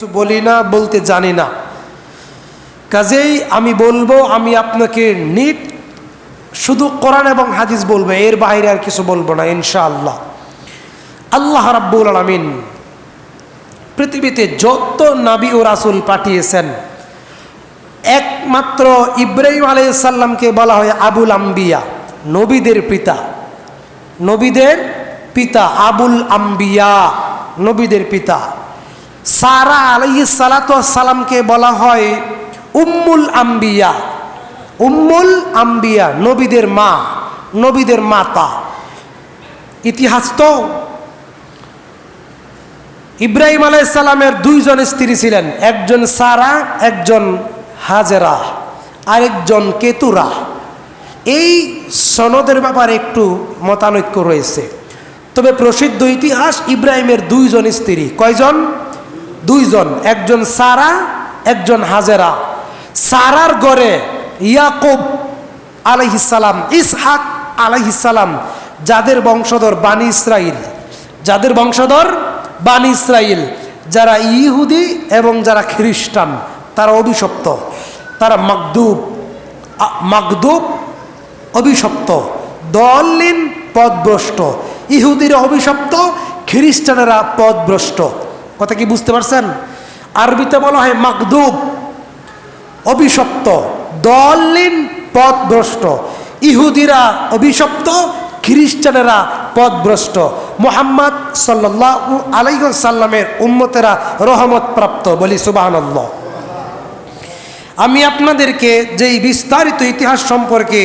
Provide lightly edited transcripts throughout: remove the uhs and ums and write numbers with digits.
বলি না, বলতে জানি না, কাজেই আমি বলবো, আমি আপনাকে নিট শুধু কোরআন এবং হাদিস বলবো, এর বাইরে আর কিছু বলবো না ইনশাআল্লাহ। আল্লাহ রাব্বুল আলামিন পৃথিবীতে যত নবী ও রাসূল পাঠিয়েছেন, একমাত্র ইব্রাহিম আলাইহিস সালামকে বলা হয় আবুল আম্বিয়া, নবীদের পিতা। নবীদের পিতা আবুল আম্বিয়া, নবীদের পিতা। সারা আলাইহিস সালাতু ওয়াস সালামকে বলা হয় উম্মুল আম্বিয়া, উম্মুল আম্বিয়া, নবীদের মা, নবীদের মাতা। ইতিহাস তো ইব্রাহিম আলাইহিস সালামের দুইজন স্ত্রী ছিলেন, একজন সারা, একজন হাজেরা, আরেকজন কেতুরা। এই সনদের ব্যাপারে একটু মতানৈক্য রয়েছে, তবে প্রসিদ্ধ ইতিহাস ইব্রাহিমের দুইজন স্ত্রী। কয়জন? দুইজন, একজন সারা, একজন হাজেরা। সারার ঘরে ইয়াকুব আলাইহিস সালাম, ইসহাক আলাইহিস সালাম, যাদের বংশধর বানি ইসরাইল, যাদের বংশধর বানি ইসরাইল, যারা ইহুদি এবং যারা খ্রিস্টান, তারা অভিশপ্ত, তারা মাগদুব অভিশপ্ত, দলিন পথভ্রষ্ট। ইহুদিরা অভিশপ্ত, খ্রিস্টানেরা পথভ্রষ্ট। কথা কি বুঝতে পারছেন? আরবিতে বলা হয় মাগদুব, অভিশপ্ত, দলিন পথভ্রষ্ট। ইহুদিরা অভিশপ্ত, খ্রিস্টানেরা পথভ্রষ্ট। মুহাম্মদ সাল্লাল্লাহু আলাইহি ওয়াসাল্লামের উম্মতেরা রহমত প্রাপ্ত, বলি সুবহানাল্লাহ। আমি আপনাদেরকে যেই বিস্তারিত ইতিহাস সম্পর্কে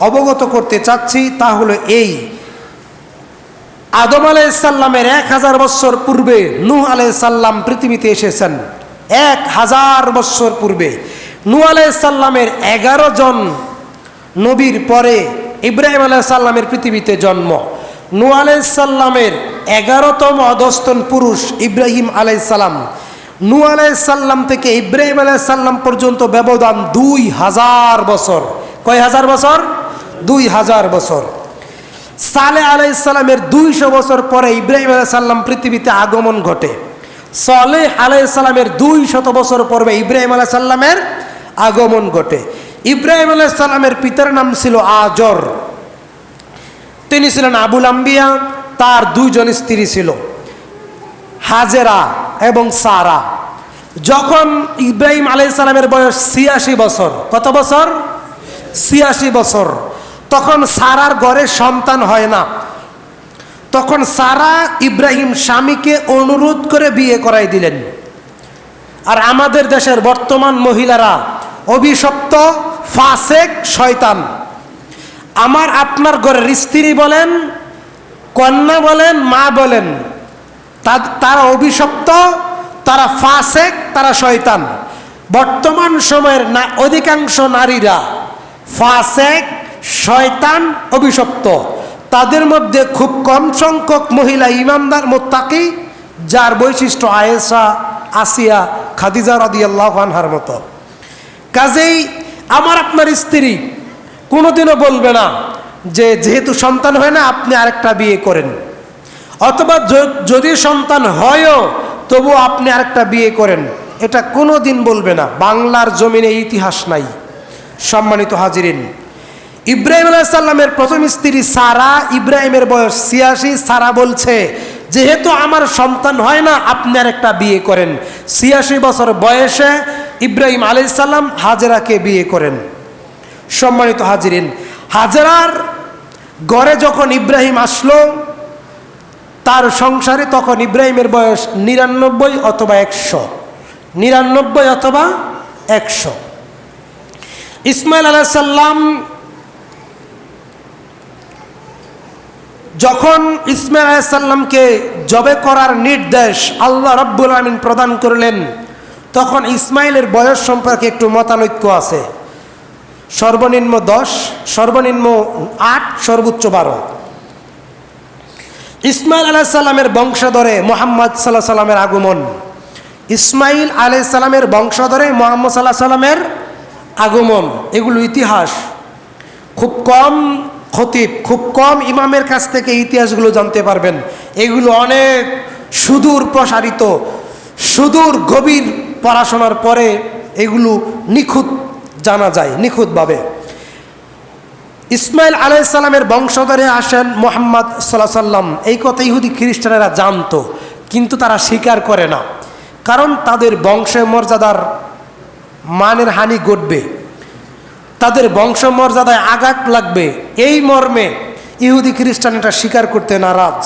অবগত করতে চাচ্ছি তা হলো এই: আদম আলাইহিস সালামের 1000 বছর পূর্বে নূহ আলাইহিস সালাম পৃথিবীতে এসেছেন। 1000 বছর পূর্বে নূহ আলাইহিস সালামের 11 জন নবীর পরে ইব্রাহিম আলাইহিস সালামের পৃথিবীতে জন্ম। নূহ আলাইহিস সালামের 11তম অধস্তন পুরুষ ইব্রাহিম আলাইহিস সালাম। নূহ আলাইহিস সালাম থেকে ইব্রাহিম আলাইহিস সালাম পর্যন্ত ব্যবধান 2000 বছর। কয় হাজার বছর? 2000 বছর। সালেহ আলাইহিস সালামের 200 বছর পরে ইব্রাহিম আলাইহিস সালাম পৃথিবীতে আগমন ঘটে। সালেহ আলাইহিস সালামের 200 বছর পূর্বে ইব্রাহিম আলাইহিস সালামের আগমন ঘটে। ইব্রাহিম আলাইহিস সালামের পিতার নাম ছিল আজর, তিনি ছিলেন আবুল আম্বিয়া। তার দুইজন স্ত্রী ছিল, হাজেরা এবং সারা। যখন ইব্রাহিম আলাইহিস সালামের বয়স 86 বছর, কত বছর? 86 বছর, তখন সারার ঘরে সন্তান হয় না। তখন সারা ইব্রাহিম স্বামীকে অনুরোধ করে বিয়ে করাই দিলেন। আর আমাদের দেশের বর্তমান মহিলারা অভিশপ্ত, ফাসেক, শয়তান। আমার আপনার ঘরের স্ত্রী বলেন, কন্যা বলেন, মা বলেন, তারা অভিশপ্ত, তারা ফাসেক, তারা শয়তান। বর্তমান সময়ের অধিকাংশ নারীরা ফাসেক, শয়তান, অভিশপ্ত। তাদের মধ্যে খুব কম সংখ্যক মহিলা ইমানদার মুত্তাকি, যার বৈশিষ্ট্য আয়েশা, আসিয়া, খাদিজা রাদিয়াল্লাহু আনহার মতো। কাজেই আমার আপনার স্ত্রী কোনোদিনও বলবে না যে যেহেতু সন্তান হয় না আপনি আরেকটা বিয়ে করেন, অথবা যদি সন্তান হয়ও তবু আপনি আরেকটা বিয়ে করেন, এটা কোনো দিন বলবে না। বাংলার জমিনে ইতিহাস নাই। সম্মানিত হাজিরিন, ইব্রাহিম আলাইহিস সালামের প্রথম স্ত্রী সারা, ইব্রাহিমের বয়স 86। সারা বলছে যেহেতু আমার সন্তান হয় না আপনি আরেকটা বিয়ে করেন। 86 বছর বয়সে ইব্রাহিম আলাইহিস সালাম হাজেরাকে বিয়ে করেন। সম্মানিত হাজিরিন, হাজেরার ঘরে যখন ইব্রাহিম আসলো তার সংসারে, তখন ইব্রাহিমের বয়স 99 অথবা 100, 99 অথবা 100। ইসমাইল আলাইহিস সালাম, যখন ইসমাইল আলাইহিস সালামকে জবে করার নির্দেশ আল্লাহ রাব্বুল আলামিন প্রদান করলেন, তখন ইসমাইলের বয়স সম্পর্কে একটু মতানৈক্য আছে। সর্বনিম্ন 10, সর্বনিম্ন 8, সর্বোচ্চ 12। ইসমাইল আলাইহিস সালামের বংশধরে মুহাম্মদ সাল্লাল্লাহু আলাইহি সাল্লামের আগমন। ইসমাইল আলাইহিস সালামের বংশধরে মুহাম্মদ সাল্লাল্লাহু আলাইহি সাল্লামের আগমন, এগুলো ইতিহাস। খুব কম খতিব, খুব কম ইমামের কাছ থেকে ইতিহাসগুলো জানতে পারবেন। এগুলো অনেক সুদূর প্রসারিত, সুদূর গভীর পড়াশোনার পরে এগুলো নিখুঁত জানা যায়, নিখুঁতভাবে। ইসমাইল আলাইহিস সালামের বংশধরে আসেন মুহাম্মদ সাল্লাল্লাহু আলাইহি সাল্লাম, এই কথা ইহুদি খ্রিস্টানেরা জানতো, কিন্তু তারা স্বীকার করে না, কারণ তাদের বংশ মর্যাদার মানের হানি ঘটবে, তাদের বংশ মর্যাদায় আঘাত লাগবে, এই মর্মে ইহুদি খ্রিস্টান এটা স্বীকার করতে নারাজ।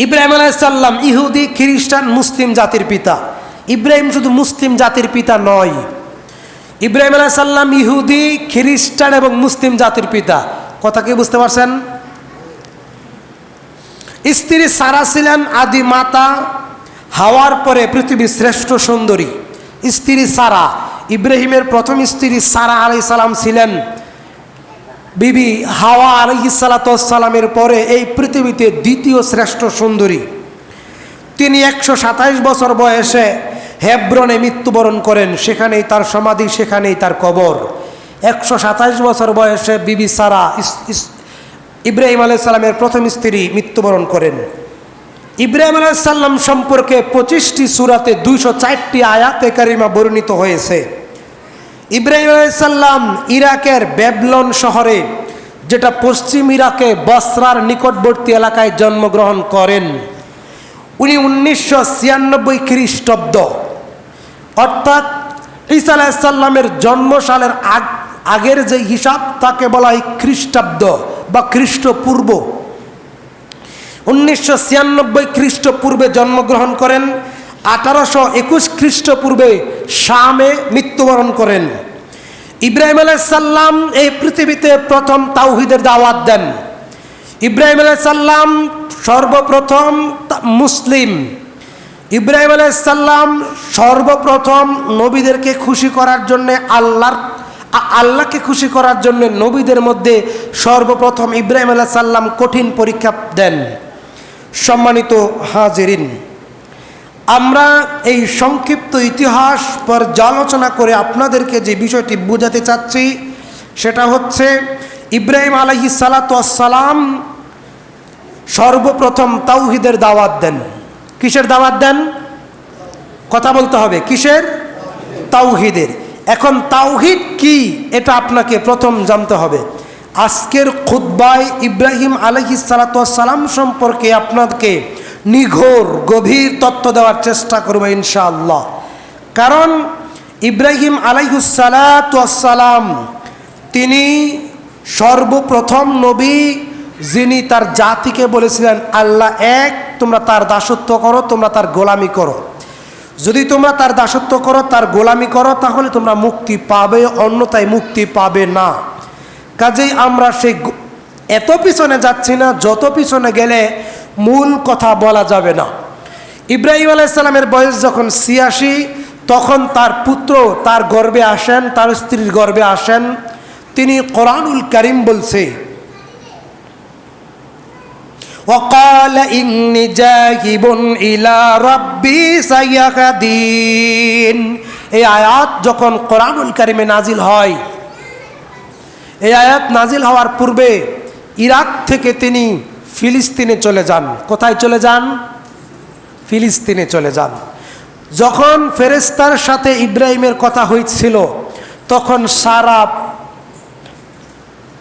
ইব্রাহিম আলাইহিস সালাম ইহুদি খ্রিস্টান মুসলিম জাতির পিতা। ইব্রাহিম শুধু মুসলিম জাতির পিতা নয়, ইব্রাহিম আলাইহিস সালাম ইহুদি খ্রিস্টান এবং মুসলিম জাতির পিতা। কথা কি বুঝতে পারছেন? স্ত্রী সারা ছিলেন আদি মাতা হাওয়ার পরে পৃথিবীর শ্রেষ্ঠ সুন্দরী। স্ত্রী সারা, ইব্রাহিমের প্রথম স্ত্রী সারা আলাইহিস সালাম ছিলেন বিবি হাওয়া আলাইহিস সালামের পরে এই পৃথিবীতে দ্বিতীয় শ্রেষ্ঠ সুন্দরী। তিনি 127 বছর বয়সে হেব্রনে মৃত্যুবরণ করেন, সেখানেই তার সমাধি, সেখানেই তার কবর। 127 বছর বয়সে বিবি সারা ইব্রাহিম আলাইহিস সালামের প্রথম স্ত্রী মৃত্যুবরণ করেন। ইব্রাহিম আলাইহিস সালাম সম্পর্কে 25টি সূরাতে 204টি আয়াতে কারিমা বর্ণিত হয়েছে। ইব্রাহিম আলাইহিস সালাম ইরাকের ব্যাবিলন শহরে, যেটা পশ্চিম ইরাকে বসরার নিকটবর্তী এলাকায় জন্মগ্রহণ করেন। উনি 1996 খ্রিস্টাব্দ, অর্থাৎ ঈসা আলাইহিস সালামের জন্মসালের আগের যে হিসাব তাকে বলা হয় খ্রিস্টাব্দ বা খ্রিস্টপূর্ব। 1996 খ্রিস্টপূর্বে জন্মগ্রহণ করেন। 1821 খ্রিস্টপূর্বে শামে মৃত্যুবরণ করেন। ইব্রাহিম আলাইহিস সালাম এই পৃথিবীতে প্রথম তাওহীদের দাওয়াত দেন। ইব্রাহিম আলাইহিস সালাম সর্বপ্রথম মুসলিম। ইব্রাহিম আলাইহিস সালাম সর্বপ্রথম নবীদেরকে খুশি করার জন্য আল্লাহকে খুশি করার জন্য নবীদের মধ্যে সর্বপ্রথম ইব্রাহিম আলাইহিস সালাম কঠিন পরীক্ষা দেন। সম্মানিত হাজিরিন, আমরা এই সংক্ষিপ্ত ইতিহাস পর্যালোচনা করে আপনাদেরকে যে বিষয়টি বোঝাতে চাচ্ছি সেটা হচ্ছে ইব্রাহিম আলাইহিস সালাম সর্বপ্রথম তাওহীদের দাওয়াত দেন। কিসের দাওয়াত দেন? কথা বলতে হবে, কিসের? তাওহীদের। এখন তাওহীদ কি এটা আপনাকে প্রথম জানতে হবে। আজকের খুতবায় ইব্রাহিম আলাইহিস সালাম সম্পর্কে আপনাকে নিঘোর গভীর তথ্য দেওয়ার চেষ্টা করব ইনশাআল্লাহ। কারণ ইব্রাহিম আলাইহিস সালাম তিনি সর্বপ্রথম নবী যিনি তার জাতিকে বলেছিলেন আল্লাহ এক, তোমরা তার দাসত্ব করো, তোমরা তার গোলামি করো। যদি তোমরা তার দাসত্ব করো, তার গোলামি করো, তাহলে তোমরা মুক্তি পাবে, অন্যথায় মুক্তি পাবে না। কাজেই আমরা সেই এত পিছনে যাচ্ছি না, যত পিছনে গেলে মূল কথা বলা যাবে না। ইব্রাহিম আলাইহিস সালামের বয়স যখন 86, তখন তার পুত্র তার গর্ভে আসেন, তার স্ত্রীর গর্ভে আসেন। তিনি কোরআনুল কারীম বলছে ওয়াকাল ইন্নী জাহিবুন ইলা রাব্বি সায়াহদিন। এই আয়াত যখন কোরআনুল কারীমে নাজিল হয়, এই আয়াত নাজিল হওয়ার পূর্বে ইরাক থেকে তিনি ফিলিস্তিনে চলে যান। কোথায় চলে যান? ফিলিস্তিনে চলে যান। যখন ফেরেশতার সাথে ইব্রাহিমের কথা হয়েছিল, তখন সারা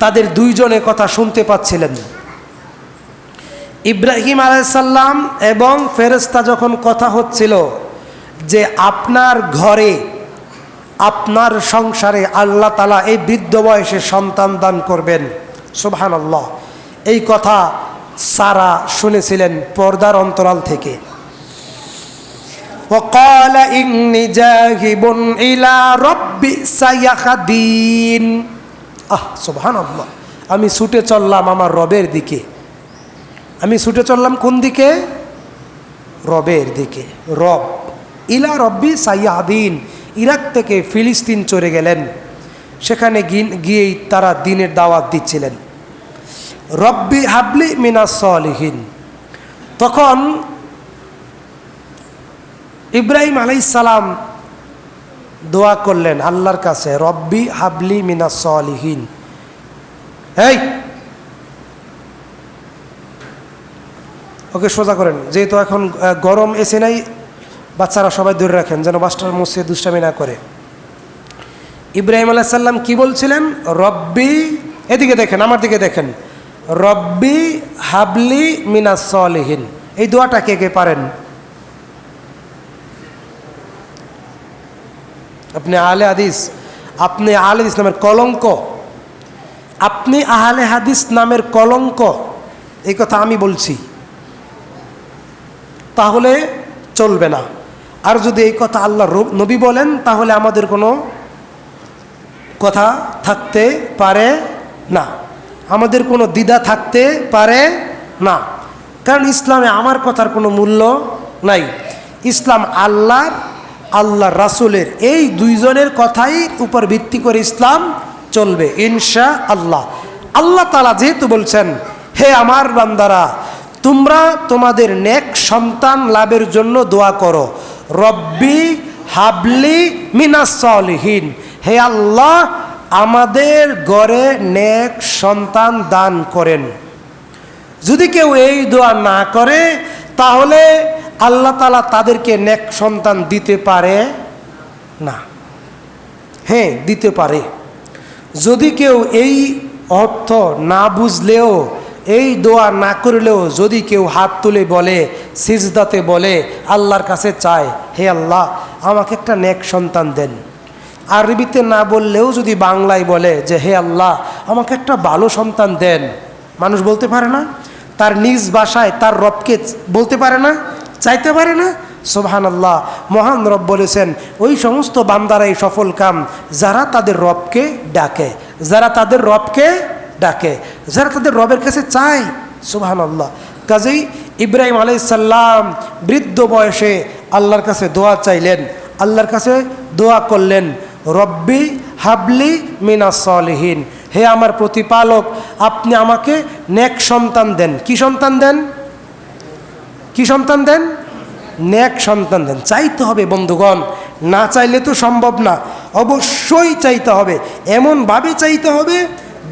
তাদের দুইজনের কথা শুনতে পাচ্ছিলেন। ইব্রাহিম আলাইহিস সালাম এবং ফেরেশতা যখন কথা হচ্ছিল যে আপনার ঘরে, আপনার সংসারে আল্লাহ তাআলা এই বৃদ্ধ বয়সে সন্তান দান করবেন, সুবহানাল্লাহ, এই কথা সারা শুনেছিলেন পর্দার অন্তরাল থেকে। ওয়াকাল ইন্নী জাহিবুন ইলা রাব্বি সায়াহদিন। সুবহানাল্লাহ, আমি ছুটে চললাম আমার রবের দিকে। আমি ছুটে চললাম কোন দিকে? রবের দিকে। রব, ইলা রব্বি সায়াহদিন। ইরাক থেকে ফিলিস্তিন চলে গেলেন, সেখানে গিয়েই তারা দ্বীনের দাওয়াত দিচ্ছিলেন। রব্বি হাবলি মিনাস সলিহিন। তখন ইব্রাহিম আলাইহিস সালাম দোয়া করলেন আল্লাহর কাছে, রব্বি হাবলি মিনাস সলিহিন। এই ওকে সোজা করেন, যেহেতু এখন গরম, এসে নাই, বাচ্চারা সবাই দূরে রাখেন যেন মাস্টার মসজিদে দুষ্টামি না করে। ইব্রাহিম আলাইহিস সালাম কি বলছিলেন? রব্বি, এদিকে দেখেন, আমার দিকে দেখেন, রব্বি হাবলি মিনাস সলিহিন। এই দোয়াটা কে কে পারেন? আপনি আহলে হাদিস, আপনি আহলে হাদিস নামের কলঙ্ক, আপনি আহলে হাদিস নামের কলঙ্ক, এই কথা আমি বলছি, তাহলে চলবে না। আর যদি এই কথা আল্লাহ নবী বলেন তাহলে আমাদের কোনো কথা থাকতে পারে না, আমাদের কোনো দ্বিধা থাকতে পারে না। কারণ ইসলামে আমার কথার কোনো মূল্য নাই। ইসলাম আল্লাহর রাসূলের এই দুইজনের কথাই উপর ভিত্তি করে ইসলাম চলবে ইনশা আল্লাহ। আল্লাহ তাআলা যেহেতু বলছেন, হে আমার বান্দারা, তোমরা তোমাদের নেক সন্তান লাভের জন্য দোয়া করো, রব্বি হাবলি মিনাস সলিহিন, হে আল্লাহ আমাদের ঘরে নেক সন্তান দান করেন। যদি কেউ এই দোয়া না করে তাহলে আল্লাহ তাআলা তাদেরকে নেক সন্তান দিতে পারে না। হ্যাঁ, দিতে পারে। যদি কেউ এই অর্থ না বুঝলেও, এই দোয়া না করলেও, যদি কেউ হাত তুলে বলে, সিজদাতে বলে, আল্লাহর কাছে চায়, হে আল্লাহ আমাকে একটা নেক সন্তান দেন, আরবিতে না বললেও যদি বাংলায় বলে যে হে আল্লাহ আমাকে একটা ভালো সন্তান দেন, মানুষ বলতে পারে না? তার নিজ ভাষায় তার রবকে বলতে পারে না, চাইতে পারে না? সুবহানাল্লাহ। মহান রব বলেছেন, ওই সমস্ত বান্দারাই সফল কাম যারা তাদের রবকে ডাকে, যারা তাদের রবকে ডাকে, যারা তাদের রবের কাছে চায়। সুবহানাল্লাহ। কাজেই ইব্রাহিম আলাইহিস সালাম বৃদ্ধ বয়সে আল্লাহর কাছে দোয়া চাইলেন, আল্লাহর কাছে দোয়া করলেন, রব্বি হাবলি মিনাস সলিহিন, হে আমার প্রতিপালক আপনি আমাকে নেক সন্তান দেন। কি সন্তান দেন? কি সন্তান দেন? নেক সন্তান দেন। চাইতে হবে বন্ধুগণ, না চাইলে তো সম্ভব না, অবশ্যই চাইতে হবে, এমনভাবে চাইতে হবে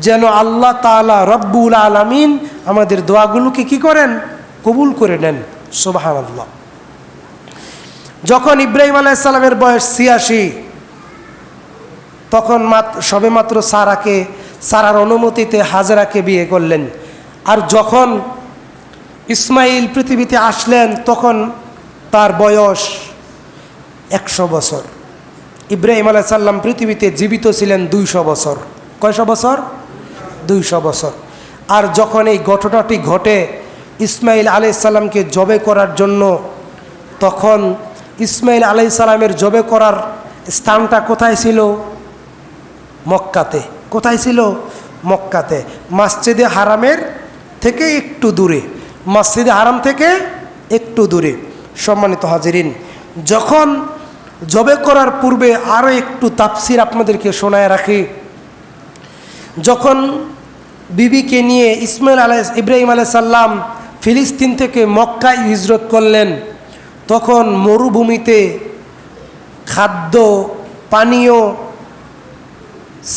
যেন আল্লাহ তাআলা রব্বুল আলামিন আমাদের দোয়াগুলোকে কি করেন? কবুল করে নেন। সুবহানাল্লাহ। যখন ইব্রাহিম আলাইহিস সালামের বয়স ৮৬, তখন সবেমাত্র সারার অনুমতিতে হাজরাকে বিয়ে করলেন। আর যখন ইসমাইল পৃথিবীতে আসলেন তখন তার বয়স ১০০ বছর। ইব্রাহিম আলাইহিস সালাম পৃথিবীতে জীবিত ছিলেন ২০০ বছর। কয়শো বছর? ২০০ বছর। আর যখন এই ঘটনাটি ঘটে ইসমাইল আলাইহিস সালামকে জবে করার জন্য, তখন ইসমাইল আলাইহিস সালামের জবে করার স্থানটা কোথায় ছিল? মক্কাতে। কোথায় ছিল? মক্কাতে, মসজিদে হারামের থেকে একটু দূরে, মসজিদে হারাম থেকে একটু দূরে। সম্মানিত হাজিরিন, যখন জবে করার পূর্বে আরও একটু তাফসির আপনাদেরকে শোনায় রাখি। যখন বিবিকে নিয়ে ইব্রাহিম আলাইহিস সালাম ফিলিস্তিন থেকে মক্কায় হিজরত করলেন, তখন মরুভূমিতে খাদ্য পানীয়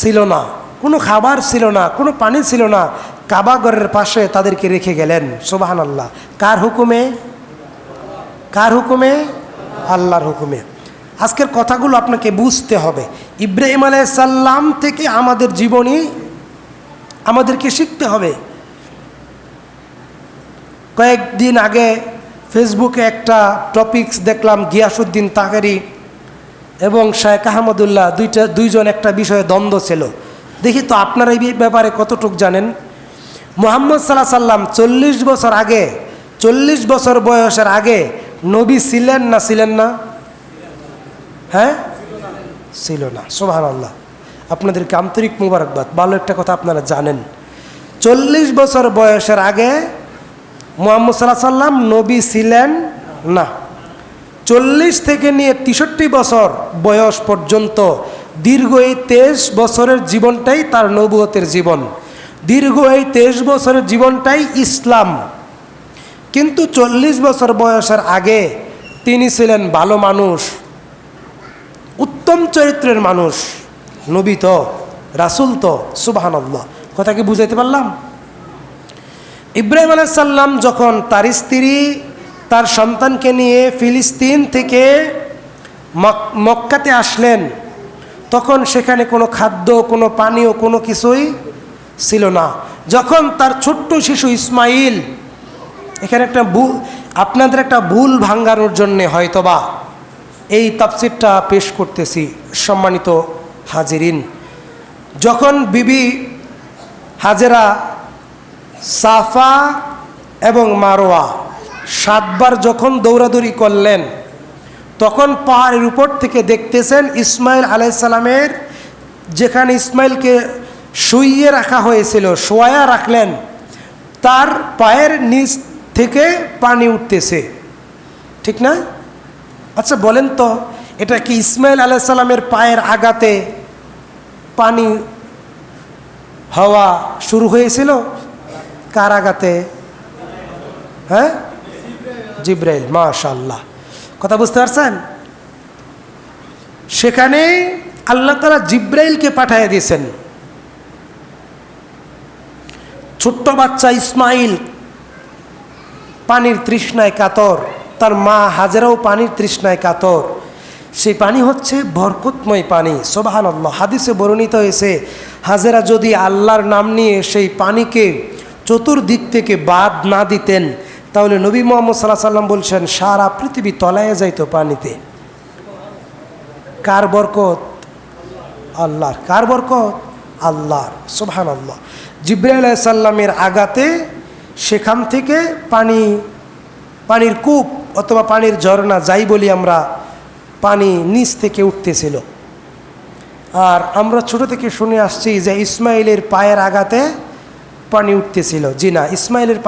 ছিল না, কোনো খাবার ছিল না, কোনো পানি ছিল না। কাবা ঘরের পাশে তাদেরকে রেখে গেলেন। সুবহানাল্লাহ। কার হুকুমে? কার হুকুমে? আল্লাহর হুকুমে। আজকের কথাগুলো আপনাকে বুঝতে হবে। ইব্রাহিম আলাইহিস সালাম থেকে আমাদের জীবনী আমাদেরকে শিখতে হবে। কয়েকদিন আগে ফেসবুকে একটা টপিকস দেখলাম, গিয়াসউদ্দিন তাকারি এবং শেখ আহমদুল্লাহ দুইজন একটা বিষয়ে দ্বন্দ্ব ছিল। দেখি তো আপনারা এই ব্যাপারে কতটুক জানেন। মুহাম্মদ সাল্লাল্লাহু আলাইহি সাল্লাম 40 বছর আগে, 40 বছর বয়সের আগে নবী ছিলেন না ছিলেন না? হ্যাঁ, ছিল না। সুবহানাল্লাহ। আপনাদেরকে আন্তরিক মুবারকবাদ, ভালো একটা কথা আপনারা জানেন। 40 বছর বয়সের আগে মুহাম্মদ সাল্লাল্লাহু আলাইহি সাল্লাম নবী ছিলেন না। 40 থেকে নিয়ে 63 বছর বয়স পর্যন্ত দীর্ঘ এই 23 বছরের জীবনটাই তার নবুয়তের জীবন। দীর্ঘ এই 23 বছরের জীবনটাই ইসলাম। কিন্তু 40 বছর বয়সের আগে তিনি ছিলেন ভালো মানুষ, উত্তম চরিত্রের মানুষ, নবী তো, রাসূল তো। সুবহানাল্লাহ। কথা কি বুঝাইতে পারলাম? ইব্রাহিম আলাইহিস সালাম যখন তার স্ত্রী তার সন্তানকে নিয়ে ফিলিস্তিন থেকে মক্কাতে আসলেন, তখন সেখানে কোনো খাদ্য, কোনো পানীয়, কোনো কিছুই ছিল না। যখন তার ছোট্ট শিশু ইসমাইল, এখানে আপনাদের একটা ভুল ভাঙানোর জন্যে হয়তোবা এই তাফসীরটা পেশ করতেছি সম্মানিত হাজিরিন। যখন বিবি হাজেরা সাফা এবং মারোয়া 7 বার যখন দৌড়াদৌড়ি করলেন, তখন পাহাড়ের উপর থেকে দেখতেছেন ইসমাইল আলাইহিস সালামের, যেখানে ইসমাইলকে শুইয়ে রাখা হয়েছিল, শোয়া রাখলেন, তার পায়ের নিচ থেকে পানি উঠতেছে, ঠিক না? আচ্ছা বলেন তো, এটা কি ইসমাইল আলাইহিস সালামের পায়ের আঘাতে পানি হওয়া শুরু হয়েছিল? কার আঘাতে? হ্যাঁ, জিব্রাইল। মাশাআল্লাহ, কথা বুঝতে পারছেন? সেখানে আল্লাহ তাআলা জিব্রাইলকে পাঠিয়ে দিয়েছেন। ছোট্ট বাচ্চা ইসমাইল পানির তৃষ্ণায় কাতর, তার মা হাজেরাও পানির তৃষ্ণায় কাতর। সেই পানি হচ্ছে বরকতময় পানি, সুবহানাল্লাহ। হাদিসে বর্ণিত হয়েছে, হাজেরা যদি আল্লাহর নাম নিয়ে সেই পানিকে চতুর্দিক থেকে বাদ না দিতেন, তাহলে নবী মুহাম্মদ সাল্লাল্লাহু আলাইহি সাল্লাম বলছেন সারা পৃথিবী তলায় যাইতো পানিতে। কার বরকত? আল্লাহর। কার বরকত? আল্লাহর, সুবহানাল্লাহ। জিবরাইল আলাইহিস সালামের আঘাতে সেখান থেকে পানির কূপ অথবা পানির ঝর্ণা যাই বলি আমরা, পানি নিচ থেকে উঠতেছিল। আর আমরা ছোট থেকে শুনে আসছি যে ইসমাইলের পায়ের আঘাতে পানি উঠতেছিল। জি না, ইসমাইলের